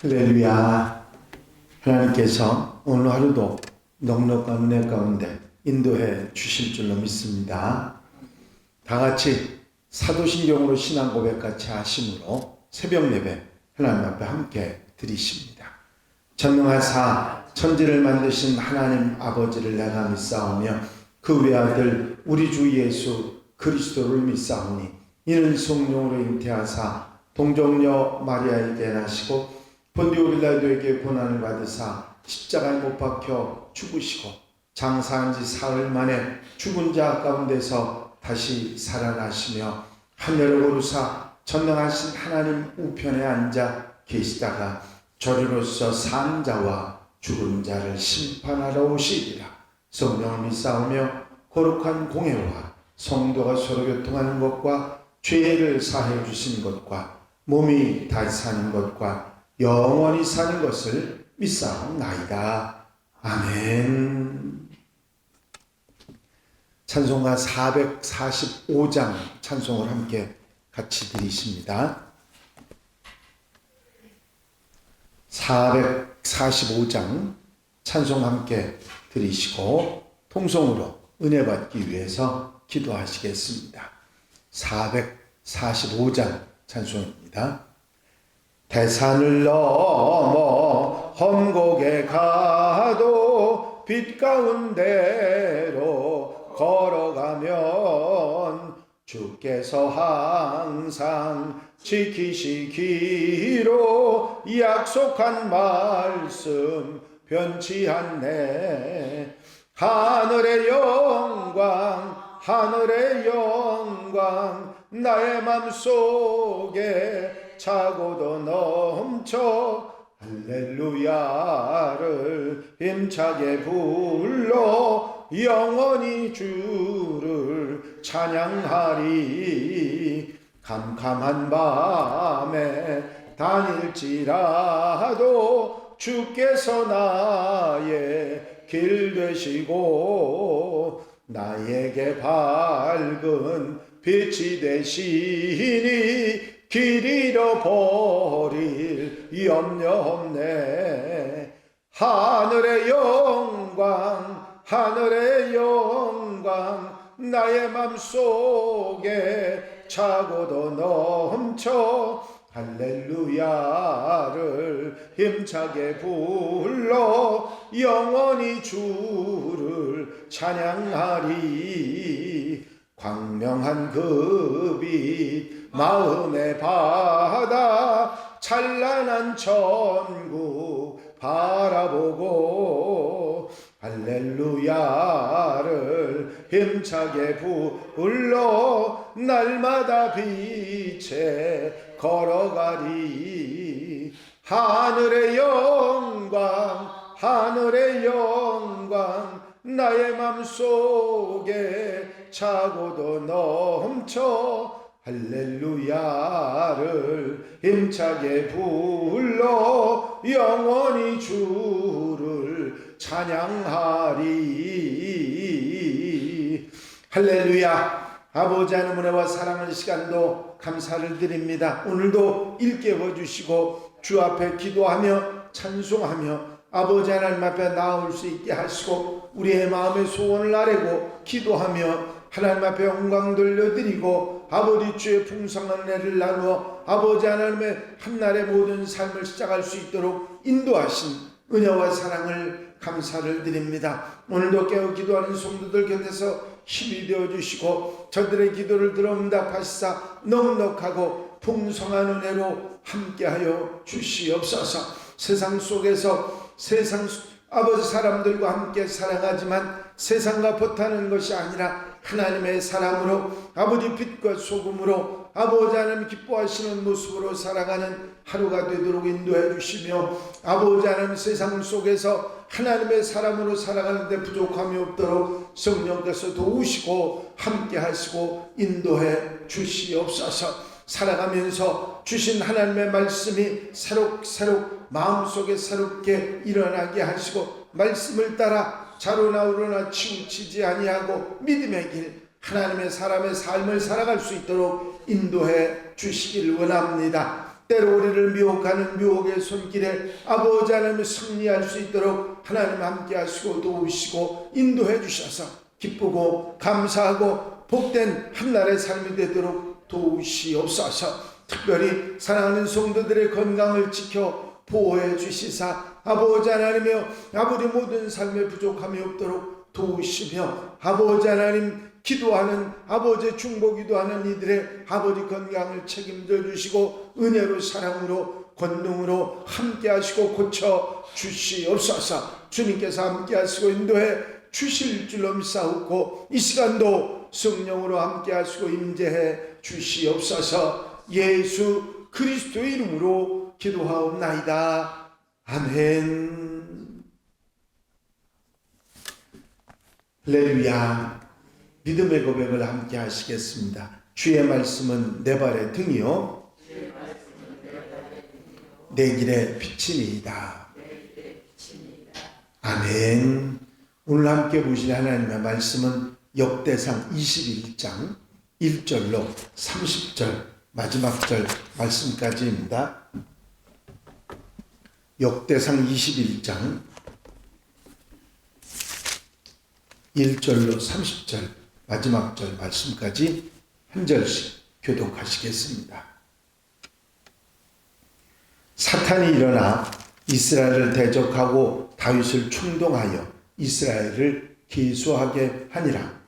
할렐루야. 하나님께서 오늘 하루도 넉넉한 은혜 가운데 인도해 주실 줄로 믿습니다. 다 같이 사도신경으로 신앙 고백 같이 하심으로 새벽 예배 하나님 앞에 함께 드리십니다. 전능하사 천지를 만드신 하나님 아버지를 내가 믿사오며 그 외아들 우리 주 예수 그리스도를 믿사오니 이는 성령으로 잉태하사 동정녀 마리아에게 나시고 본디오 빌라도에게 고난을 받으사 십자가에 못 박혀 죽으시고 장사한 지 사흘 만에 죽은 자 가운데서 다시 살아나시며 하늘을 오르사 전능하신 하나님 우편에 앉아 계시다가 저리로서 산 자와 죽은 자를 심판하러 오시리라. 성령을 믿사오며 거룩한 공회와 성도가 서로 교통하는 것과 죄를 사해 주신 것과 몸이 다시 사는 것과 영원히 사는 것을 믿사옵나이다. 아멘. 찬송가 445장 찬송을 함께 같이 드리십니다. 445장 찬송 함께 드리시고 통성으로 은혜 받기 위해서 기도하시겠습니다. 445장 찬송입니다. 대산을 넘어 험곡에 가도 빛 가운데로 걸어가면 주께서 항상 지키시기로 약속한 말씀 변치 않네. 하늘의 영광 하늘의 영광 나의 맘속에 차고도 넘쳐 할렐루야를 힘차게 불러 영원히 주를 찬양하리. 캄캄한 밤에 다닐지라도 주께서 나의 길 되시고 나에게 밝은 빛이 되시니 길 잃어버릴 염려 없네. 하늘의 영광 하늘의 영광 나의 맘속에 차고도 넘쳐 할렐루야를 힘차게 불러 영원히 주를 찬양하리. 광명한 그 빛 마음의 바다 찬란한 천국 바라보고 할렐루야를 힘차게 불러 날마다 빛에 걸어가리. 하늘의 영광 하늘의 영광 나의 맘속에 차고도 넘쳐 할렐루야를 힘차게 불러 영원히 주를 찬양하리. 할렐루야. 아버지 하나님 은혜와 사랑의 시간도 감사를 드립니다. 오늘도 일깨워 주시고 주 앞에 기도하며 찬송하며 아버지 하나님 앞에 나올 수 있게 하시고 우리의 마음의 소원을 아뢰고 기도하며 하나님 앞에 영광 돌려드리고 아버지 주의 풍성한 은혜를 나누어 아버지 하나님의 한날의 모든 삶을 시작할 수 있도록 인도하신 은혜와 사랑을 감사를 드립니다. 오늘도 깨어 기도하는 성도들 곁에서 힘이 되어주시고 저들의 기도를 들어 응답하시사 넉넉하고 풍성한 은혜로 함께하여 주시옵소서. 세상 속에서 세상 아버지 사람들과 함께 살아가지만 세상과 버타는 것이 아니라 하나님의 사람으로 아버지 빛과 소금으로 아버지 하나님 기뻐하시는 모습으로 살아가는 하루가 되도록 인도해 주시며 아버지 하나님 세상 속에서 하나님의 사람으로 살아가는데 부족함이 없도록 성령께서 도우시고 함께 하시고 인도해 주시옵소서. 살아가면서 주신 하나님의 말씀이 새록새록 마음속에 새롭게 일어나게 하시고 말씀을 따라 자로나 우로나 치우치지 아니하고 믿음의 길 하나님의 사람의 삶을 살아갈 수 있도록 인도해 주시길 원합니다. 때로 우리를 미혹하는 미혹의 손길에 아버지 하나님 승리할 수 있도록 하나님 함께 하시고 도우시고 인도해 주셔서 기쁘고 감사하고 복된 한날의 삶이 되도록 도우시옵소서. 특별히 사랑하는 성도들의 건강을 지켜 보호해 주시사 아버지 하나님이여 아버지 모든 삶에 부족함이 없도록 도우시며 아버지 하나님 기도하는 아버지 중보 기도하는 이들의 아버지 건강을 책임져 주시고 은혜로 사랑으로 권능으로 함께 하시고 고쳐 주시옵소서. 주님께서 함께 하시고 인도해 주실 줄로 믿사옵고 이 시간도 성령으로 함께 하시고 임재해 주시옵소서. 예수 그리스도의 이름으로 기도하옵나이다. 아멘. 할렐루야. 믿음의 고백을 함께 하시겠습니다. 주의 말씀은 내 발의 등이요 내 길의 빛이니이다. 아멘. 오늘 함께 보실 하나님의 말씀은 역대상 21장 1절로 30절 마지막 절 말씀까지입니다. 역대상 21장 1절로 30절 마지막 절 말씀까지 한 절씩 교독하시겠습니다. 사탄이 일어나 이스라엘을 대적하고 다윗을 충동하여 이스라엘을 기수하게 하니라.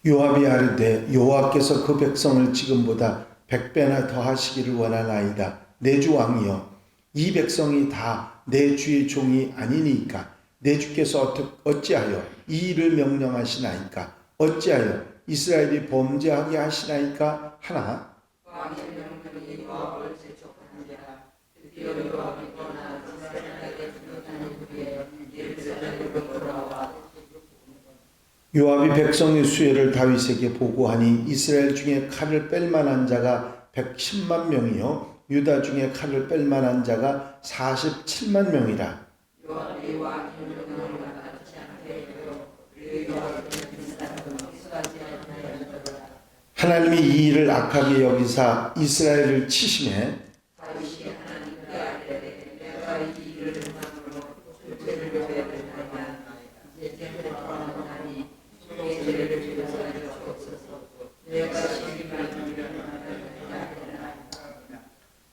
요압이 아뢰되 여호와께서 그 백성을 지금보다 100배나 더하시기를 원하나이다. 내 주 왕이여 이 백성이 다 내 주의 종이 아니니까 내 주께서 어찌하여 이 일을 명령하시나이까? 어찌하여 이스라엘이 범죄하게 하시나이까? 하나 왕의 명령이 요압을 재촉하니라. 드디어 요압이 떠나 이스라엘에게 들어가는 후에 예루살렘으로 돌아와 요압이 백성의 수혜를 다윗에게 보고하니 이스라엘 중에 칼을 뺄 만한 자가 110만 명이요 유다 중에 칼을 뺄 만한 자가 47만 명이라. 요압이 왕의 명령을 받지 않게 하나님이 이 일을 악하게 여기사 이스라엘을 치심해 다윗이 하나님께 아뢰되 내가 이 일을 행함으로 죄를 배반하냐 이제 때문에 떠나나니 주의 죄를 지어서 주옵소서. 내가 시기만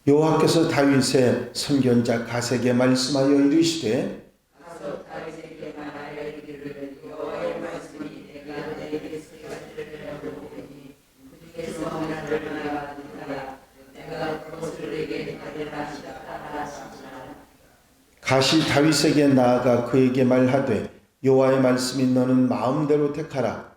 여호와께서 다윗의 선견자 갓에게 말씀하여 이르시되 가서 다윗에게 말하여 이르기를 여호와의 말씀이 내가 내게 쓰여지리라고 보니 그에서 나를 말하니라 내가 그것을 내게 하리라 하시니라. 갓이 다윗에게 나아가 그에게 말하되 여호와의 말씀이 너는 마음대로 택하라.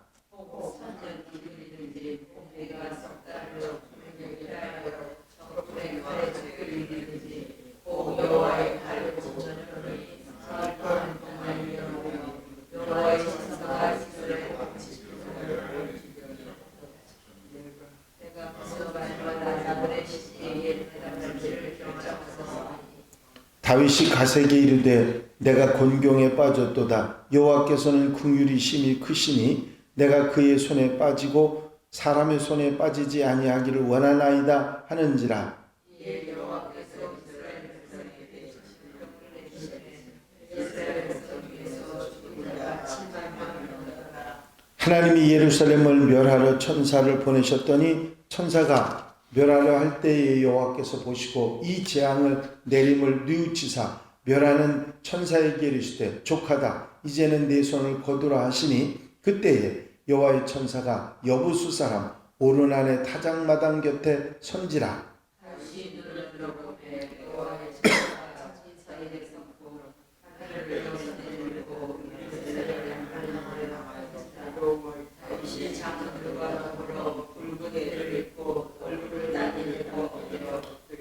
다윗이 갓에게 이르되 내가 곤경에 빠졌도다. 여호와께서는 긍휼이 심히 크시니 내가 그의 손에 빠지고 사람의 손에 빠지지 아니하기를 원하나이다 하는지라. 하나님이 예루살렘을 멸하러 천사를 보내셨더니 천사가 멸하려 할 때에 여호와께서 보시고 이 재앙을 내림을 뉘우치사 멸하는 천사에게 이르시되 족하다 이제는 내 손을 거두라 하시니 그때에 여호와의 천사가 여부수 사람 오르난의 타작마당 곁에 선지라. 다시 눈을 들어보되 여호와의 천사가 천사에게 선고 하늘을 내밀고 다윗이 장들과 더불어 붉은 애를 입고 얼굴을 나뉘고 엎드려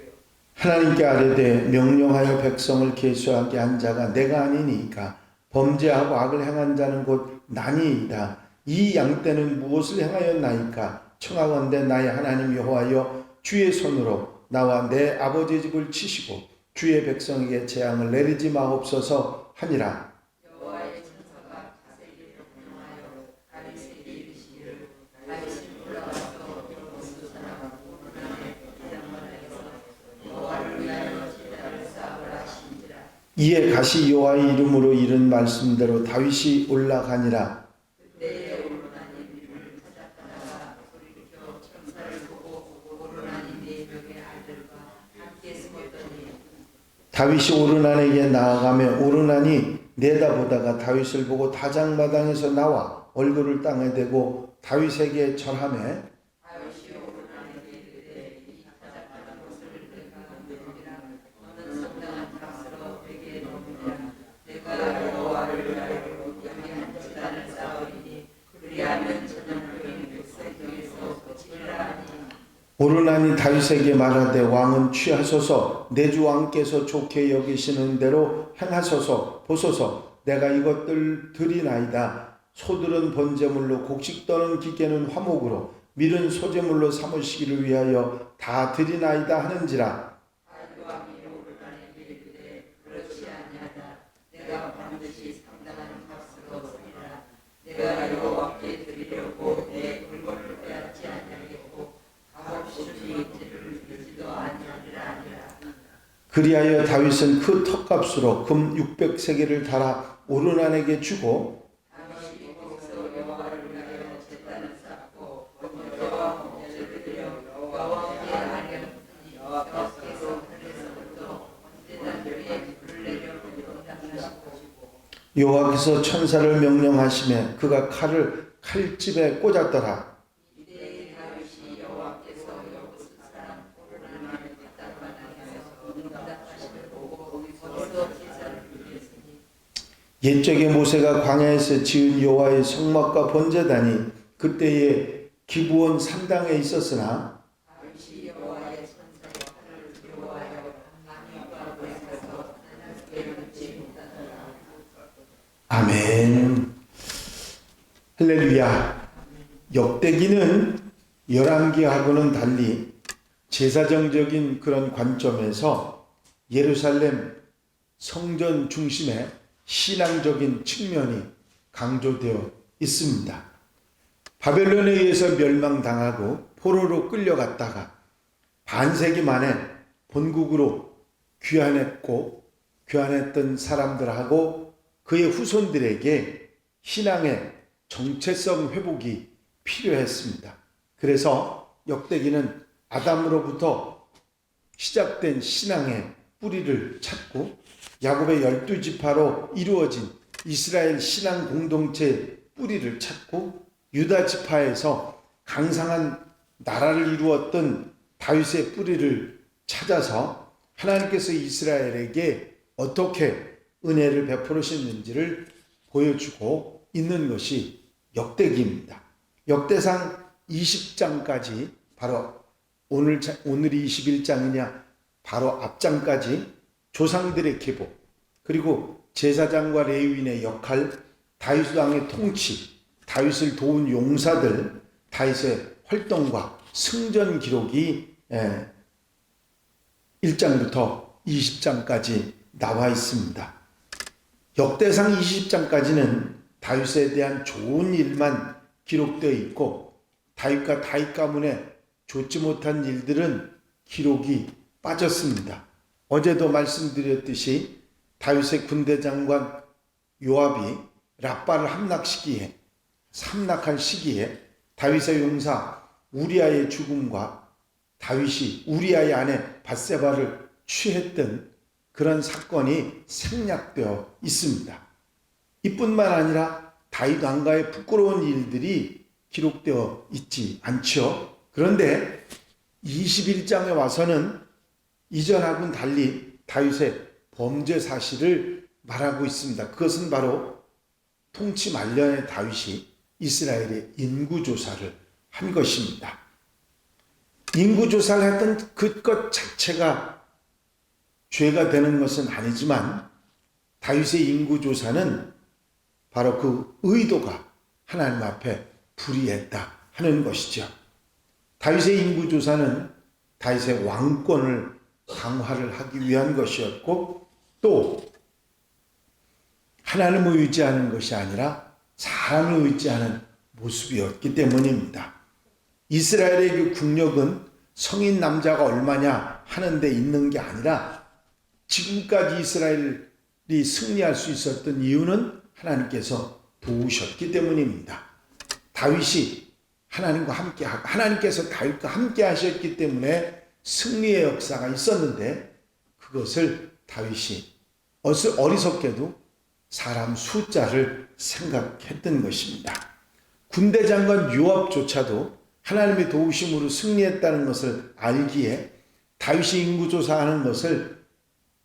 하나님께 아뢰되 명령하여 백성을 계수하게 한 자가 내가 아니니까 범죄하고 악을 행한 자는 곧 나니이다. 이 양떼는 무엇을 행하였나이까? 청하건대 나의 하나님 여호와여 주의 손으로 나와 내 아버지 집을 치시고 주의 백성에게 재앙을 내리지 마옵소서 하니라. 여호와의 천사가 가세를 명령하여 다윗에게 이르시기를 다윗이 올라가서 원수 사람 오르나의 기장마당에서 여호와를 위하여 제단을 쌓으라 하시니라. 이에 가시 여호와의 이름으로 이른 말씀대로 다윗이 올라가니라. 그때에 오르나니 밀을 타작하다가 소리를 켜 천사를 보고 오르나니 네 명의 아들과 함께 숨었더니 다윗이 오르난에게 나아가며 오르난이 내다보다가 다윗을 보고 다장마당에서 나와 얼굴을 땅에 대고 다윗에게 절하며 다윗이 오르나에게 이르되 이 타작하는 것을 내가 누리라. 너는 상당한 값으로 내게 넘기라. 내가 여호와를 위하여 여기 한 제단을 쌓으리니 그리하면 저녁에 백성 중에서 거치리라 하니 오르난이 다윗에게 말하되 왕은 취하소서 내 주 왕께서 좋게 여기시는 대로 행하소서. 보소서 내가 이것들 드리나이다. 소들은 번제물로 곡식 떠는 기계는 화목으로 밀은 소제물로 삼으시기를 위하여 다 드리나이다 하는지라. 다윗 왕이 오르나에게 이르되 그렇지 아니하다. 내가 반드시 상당한 값으로 쓰리라. 내가 여호와께 드리려고 내 물건을 빼앗지 아니하겠고 값없이 주인지를 드리지도 아니하리라 하니라. 그리하여 다윗은 그 턱값으로 금 600세겔을 달아 오르난에게 주고 다윗이 거기서 여호와를 위하여 제단을 쌓고 번제와 목재를 드려 여호와께 아뢰었더니 여호와께서 하늘에서부터 번제단 위에 불을 내려 응답하시고 여호와께서 천사를 명령하시매 그가 칼을 칼집에 꽂았더라. 이때 다윗이 여호와께서 여부스 사람 오르나의 바닷바닥에서 응답하심을 보고 거기서 제사를 드렸으니 옛적에 모세가 광야에서 지은 여호와의 성막과 번제단이 그때에 기브온 산당에 있었으나 다윗이 여호와의 천사의 칼을 두려워하여 방역과 거기서 하나님께 묻지 못하더라. 아멘. 할렐루야. 역대기는 열왕기하고는 달리 제사정적인 그런 관점에서 예루살렘 성전 중심에 신앙적인 측면이 강조되어 있습니다. 바벨론에 의해서 멸망당하고 포로로 끌려갔다가 반세기 만에 본국으로 귀환했던 사람들하고 그의 후손들에게 신앙의 정체성 회복이 필요했습니다. 그래서 역대기는 아담으로부터 시작된 신앙의 뿌리를 찾고 야곱의 12지파로 이루어진 이스라엘 신앙 공동체의 뿌리를 찾고 유다 지파에서 강성한 나라를 이루었던 다윗의 뿌리를 찾아서 하나님께서 이스라엘에게 어떻게 은혜를 베풀으셨는지를 보여주고 있는 것이 역대기입니다. 역대상 20장까지 바로 오늘이 21장이냐 바로 앞장까지 조상들의 계보 그리고 제사장과 레위인의 역할, 다윗 왕의 통치, 다윗을 도운 용사들, 다윗의 활동과 승전 기록이 1장부터 20장까지 나와 있습니다. 역대상 20장까지는 다윗에 대한 좋은 일만 기록되어 있고 다윗과 다윗 가문에 좋지 못한 일들은 기록이 빠졌습니다. 어제도 말씀드렸듯이 다윗의 군대 장관 요압이 랍바를 함락한 시기에 다윗의 용사 우리아의 죽음과 다윗이 우리아의 아내 밧세바를 취했던 그런 사건이 생략되어 있습니다. 이뿐만 아니라 다윗 왕가의 부끄러운 일들이 기록되어 있지 않죠. 그런데 21장에 와서는 이전하고는 달리 다윗의 범죄 사실을 말하고 있습니다. 그것은 바로 통치 말년의 다윗이 이스라엘의 인구조사를 한 것입니다. 인구조사를 했던 그것 자체가 죄가 되는 것은 아니지만 다윗의 인구조사는 바로 그 의도가 하나님 앞에 불이했다 하는 것이죠. 다윗의 인구조사는 다윗의 왕권을 강화를 하기 위한 것이었고, 또 하나님을 의지하는 것이 아니라 사람을 의지하는 모습이었기 때문입니다. 이스라엘의 그 국력은 성인 남자가 얼마냐 하는 데 있는 게 아니라 지금까지 이스라엘이 승리할 수 있었던 이유는 하나님께서 도우셨기 때문입니다. 다윗이 하나님께서 다윗과 함께 하셨기 때문에 승리의 역사가 있었는데, 그것을 다윗이 어리석게도 사람 숫자를 생각했던 것입니다. 군대 장관 요압조차도 하나님의 도우심으로 승리했다는 것을 알기에 다윗이 인구조사하는 것을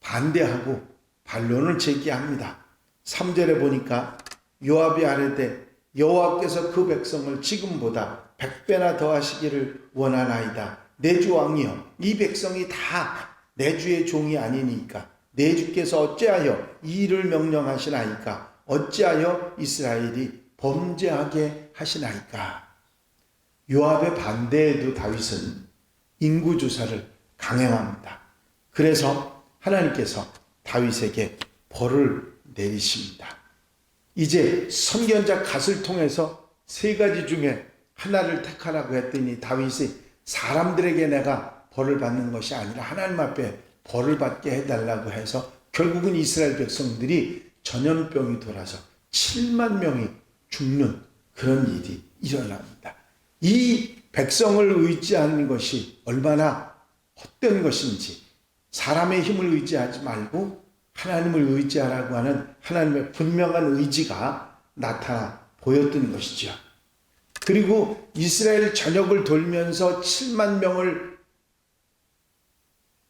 반대하고 반론을 제기합니다. 3절에 보니까 요압이 아뢰되 여호와께서 그 백성을 지금보다 100배나 더하시기를 원하나이다. 내 주 왕이여, 이 백성이 다 내 주의 종이 아니니까 내 주께서 어찌하여 이 일을 명령하시나이까? 어찌하여 이스라엘이 범죄하게 하시나이까? 요압의 반대에도 다윗은 인구조사를 강행합니다. 그래서 하나님께서 다윗에게 벌을 내리십니다. 이제 선견자 갓을 통해서 세 가지 중에 하나를 택하라고 했더니 다윗이 사람들에게 내가 벌을 받는 것이 아니라 하나님 앞에 벌을 받게 해달라고 해서 결국은 이스라엘 백성들이 전염병이 돌아서 7만 명이 죽는 그런 일이 일어납니다. 이 백성을 의지하는 것이 얼마나 헛된 것인지, 사람의 힘을 의지하지 말고 하나님을 의지하라고 하는 하나님의 분명한 의지가 나타나 보였던 것이죠. 그리고 이스라엘 전역을 돌면서 7만 명을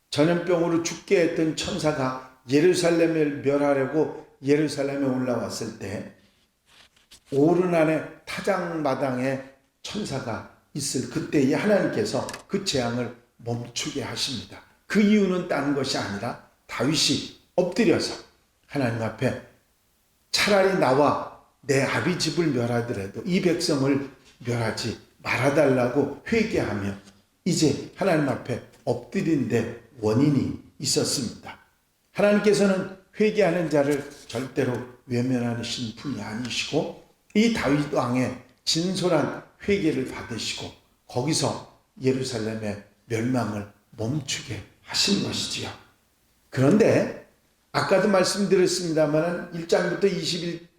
전염병으로 죽게 했던 천사가 예루살렘을 멸하려고 예루살렘에 올라왔을 때 오르난의 타작마당에 천사가 있을 그때에 하나님께서 그 재앙을 멈추게 하십니다. 그 이유는 다른 것이 아니라 다윗이 엎드려서 하나님 앞에 차라리 나와 내 아비 집을 멸하더라도 이 백성을 멸하지 말아달라고 회개하며 이제 하나님 앞에 엎드린 데 원인이 있었습니다. 하나님께서는 회개하는 자를 절대로 외면하시는 분이 아니시고 이 다윗 왕의 진솔한 회개를 받으시고 거기서 예루살렘의 멸망을 멈추게 하신 것이지요. 그런데 아까도 말씀드렸습니다만 1장부터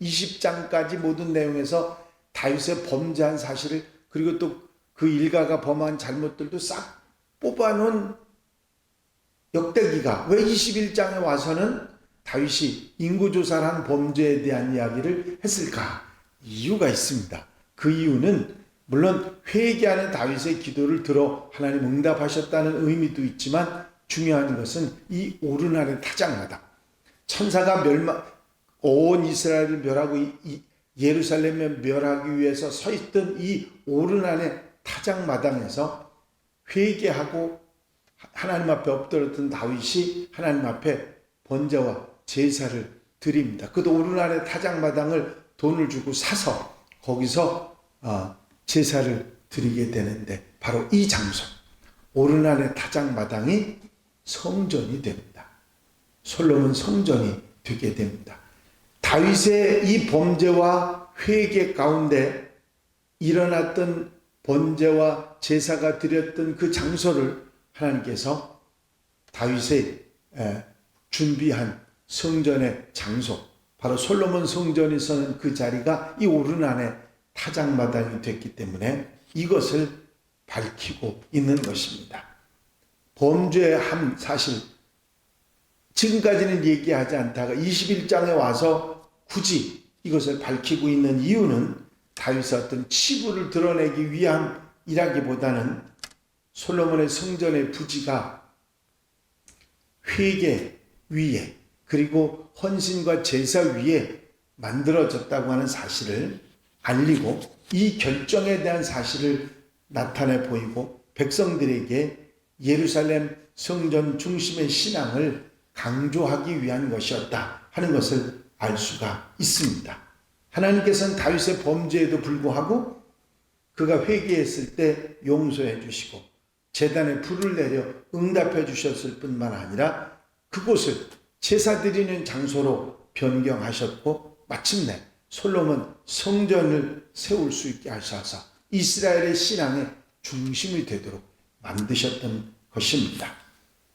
20장까지 모든 내용에서 다윗의 범죄한 사실을, 그리고 또 그 일가가 범한 잘못들도 싹 뽑아놓은 역대기가 왜 21장에 와서는 다윗이 인구조사를 한 범죄에 대한 이야기를 했을까? 이유가 있습니다. 그 이유는 물론 회개하는 다윗의 기도를 들어 하나님 응답하셨다는 의미도 있지만 중요한 것은 이 오르날의 타작마당, 천사가 온 이스라엘을 멸하고 예루살렘을 멸하기 위해서 서 있던 이 오르날의 타작마당에서 회개하고 하나님 앞에 엎드렸던 다윗이 하나님 앞에 번제와 제사를 드립니다. 그 오르날의 타작마당을 돈을 주고 사서 거기서 제사를 드리게 되는데 바로 이 장소 오르날의 타작마당이 성전이 됩니다. 솔로몬 성전이 되게 됩니다. 다윗의 이 범죄와 회개 가운데 일어났던 번제와 제사가 드렸던 그 장소를 하나님께서 다윗의 준비한 성전의 장소, 바로 솔로몬 성전이 서는 그 자리가 이 오르난의 타작마당이 됐기 때문에 이것을 밝히고 있는 것입니다. 범죄한 사실, 지금까지는 얘기하지 않다가 21장에 와서 굳이 이것을 밝히고 있는 이유는 다윗의 어떤 치부를 드러내기 위함이라기보다는 솔로몬의 성전의 부지가 회개 위에 그리고 헌신과 제사 위에 만들어졌다고 하는 사실을 알리고 이 결정에 대한 사실을 나타내 보이고 백성들에게 예루살렘 성전 중심의 신앙을 강조하기 위한 것이었다 하는 것을 알 수가 있습니다. 하나님께서는 다윗의 범죄에도 불구하고 그가 회개했을 때 용서해 주시고 제단에 불을 내려 응답해 주셨을 뿐만 아니라 그곳을 제사 드리는 장소로 변경하셨고 마침내 솔로몬 성전을 세울 수 있게 하셔서 이스라엘의 신앙의 중심이 되도록 만드셨던 것입니다.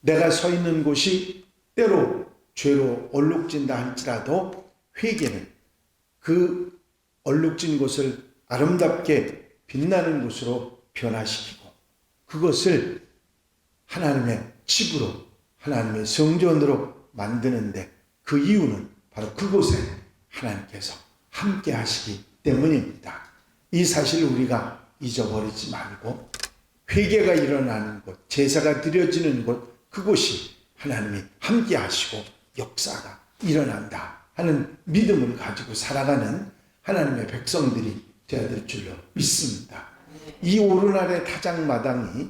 내가 서 있는 곳이 때로 죄로 얼룩진다 할지라도 회개는 그 얼룩진 곳을 아름답게 빛나는 곳으로 변화시키고 그것을 하나님의 집으로 하나님의 성전으로 만드는데 그 이유는 바로 그곳에 하나님께서 함께 하시기 때문입니다. 이 사실을 우리가 잊어버리지 말고 회개가 일어나는 곳, 제사가 드려지는 곳, 그곳이 하나님이 함께 하시고 역사가 일어난다 하는 믿음을 가지고 살아가는 하나님의 백성들이 되어야 될 줄로 믿습니다. 이 오르날의 타작마당이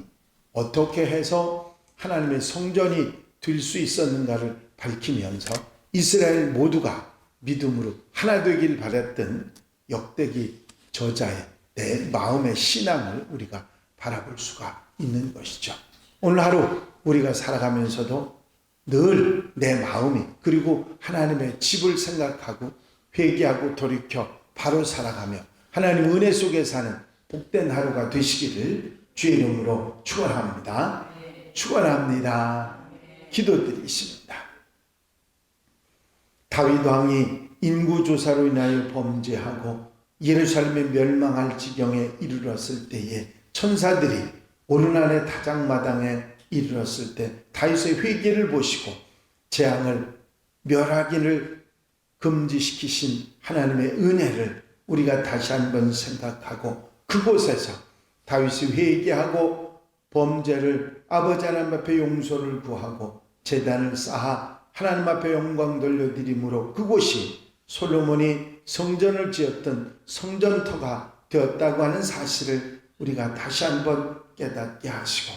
어떻게 해서 하나님의 성전이 될 수 있었는가를 밝히면서 이스라엘 모두가 믿음으로 하나 되길 바랬던 역대기 저자의 내 마음의 신앙을 우리가 바라볼 수가 있는 것이죠. 오늘 하루 우리가 살아가면서도 늘 내 마음이 그리고 하나님의 집을 생각하고 회개하고 돌이켜 바로 살아가며 하나님 은혜 속에 사는 복된 하루가 되시기를 주의 이름으로 축원합니다. 축원합니다. 기도드리십니다. 다윗 왕이 인구조사로 인하여 범죄하고 예루살렘이 멸망할 지경에 이르렀을 때에 천사들이 오르날의 타작마당에 이르렀을 때 다윗의 회개를 보시고 재앙을 멸하기를 금지시키신 하나님의 은혜를 우리가 다시 한번 생각하고 그곳에서 다윗이 회개하고 범죄를 아버지 하나님 앞에 용서를 구하고 제단을 쌓아 하나님 앞에 영광 돌려드림으로 그곳이 솔로몬이 성전을 지었던 성전터가 되었다고 하는 사실을 우리가 다시 한번 깨닫게 하시고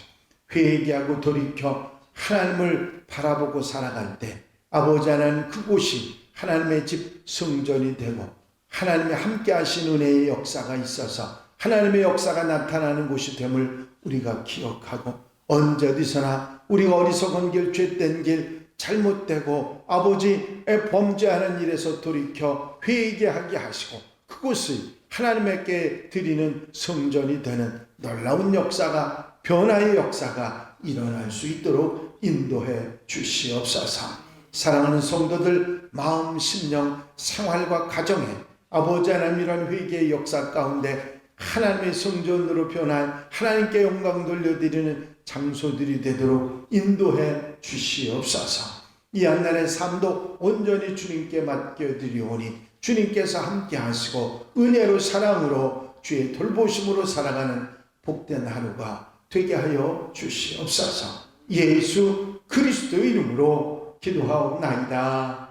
회개하고 돌이켜 하나님을 바라보고 살아갈 때 아버지 하나님 그곳이 하나님의 집 성전이 되고 하나님의 함께 하신 은혜의 역사가 있어서 하나님의 역사가 나타나는 곳이 됨을 우리가 기억하고 언제 어디서나 우리가 어리석은 길, 죄된 길, 잘못되고 아버지의 범죄하는 일에서 돌이켜 회개하게 하시고 그곳을 하나님께 드리는 성전이 되는 놀라운 역사가 변화의 역사가 일어날 수 있도록 인도해 주시옵소서. 사랑하는 성도들 마음, 심령, 생활과 가정에 아버지 하나님 이런 회개의 역사 가운데 하나님의 성전으로 변한 하나님께 영광 돌려드리는 장소들이 되도록 인도해 주시옵소서. 이 한날의 삶도 온전히 주님께 맡겨드리오니 주님께서 함께 하시고 은혜로 사랑으로 주의 돌보심으로 살아가는 복된 하루가 되게 하여 주시옵소서. 예수 그리스도의 이름으로 기도하옵나이다.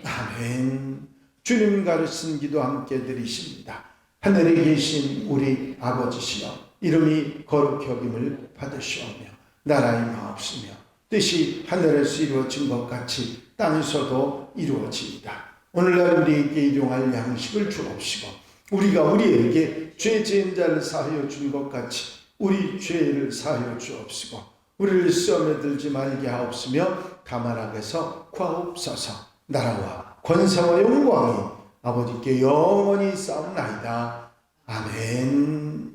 아멘. 주님 가르친 기도 함께 드리십니다. 하늘에 계신 우리 아버지시여 이름이 거룩히 여김을 받으시오며 나라의 마옵시며 뜻이 하늘에서 이루어진 것 같이 땅에서도 이루어지이다. 오늘날 우리에게 일용할 양식을 주옵시고 우리가 우리에게 죄 지은 자를 사하여 준 것 같이 우리 죄를 사하여 주옵시고 우리를 시험에 들지 말게 하옵시며 다만 악에서 구하옵소서. 나라와 권세와 영광이 아버지께 영원히 싸움나이다. 아멘.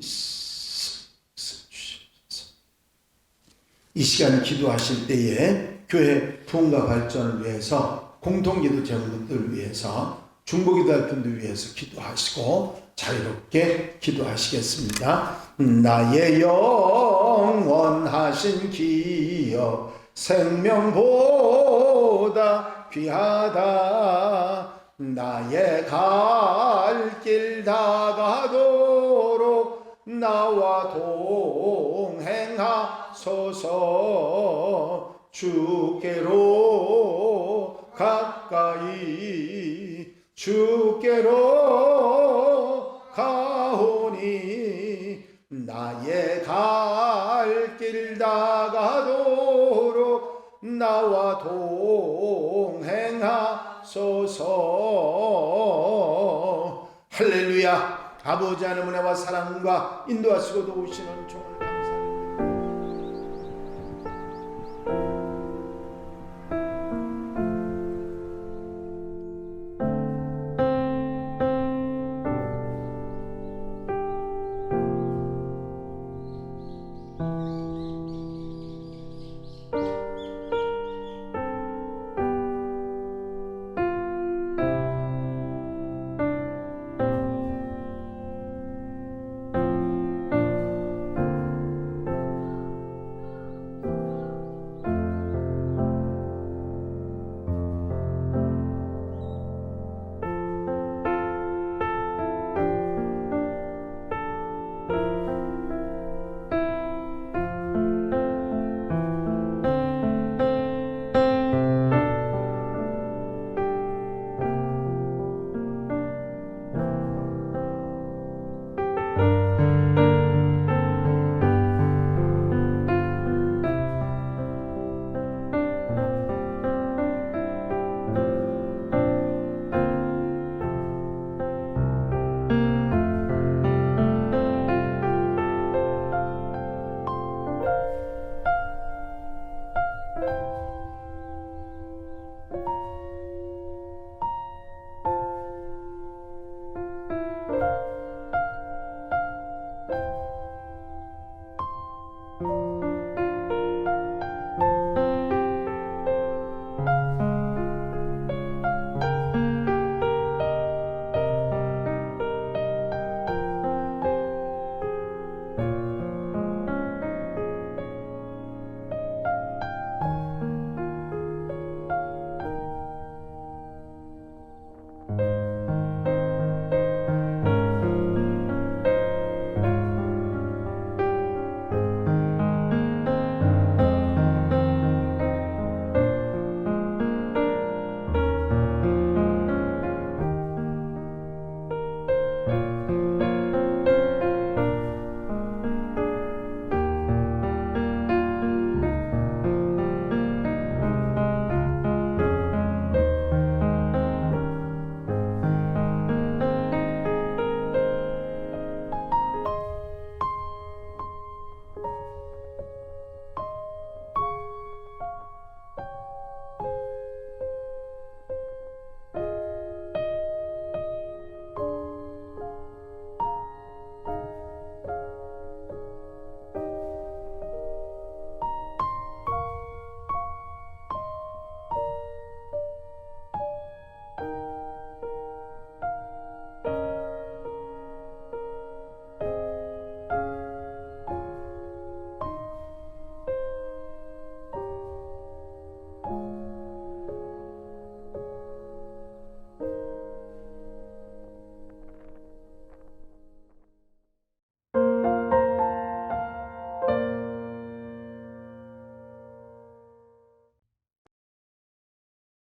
이 시간 기도하실 때에 교회 부흥과 발전을 위해서 공통기도 제목들을 위해서 중보기도할 분들 위해서 기도하시고 자유롭게 기도하시겠습니다. 나의 영원하신 기여 생명보다 귀하다. 나의 갈 길 다가도록 나와 동행하소서. 주께로 가까이 주께로 가오니 나의 갈 길 다가도록 나와 동행하소서. 할렐루야. 아버지 하나님의 은혜와 사랑과 인도하시고 도우시는 종을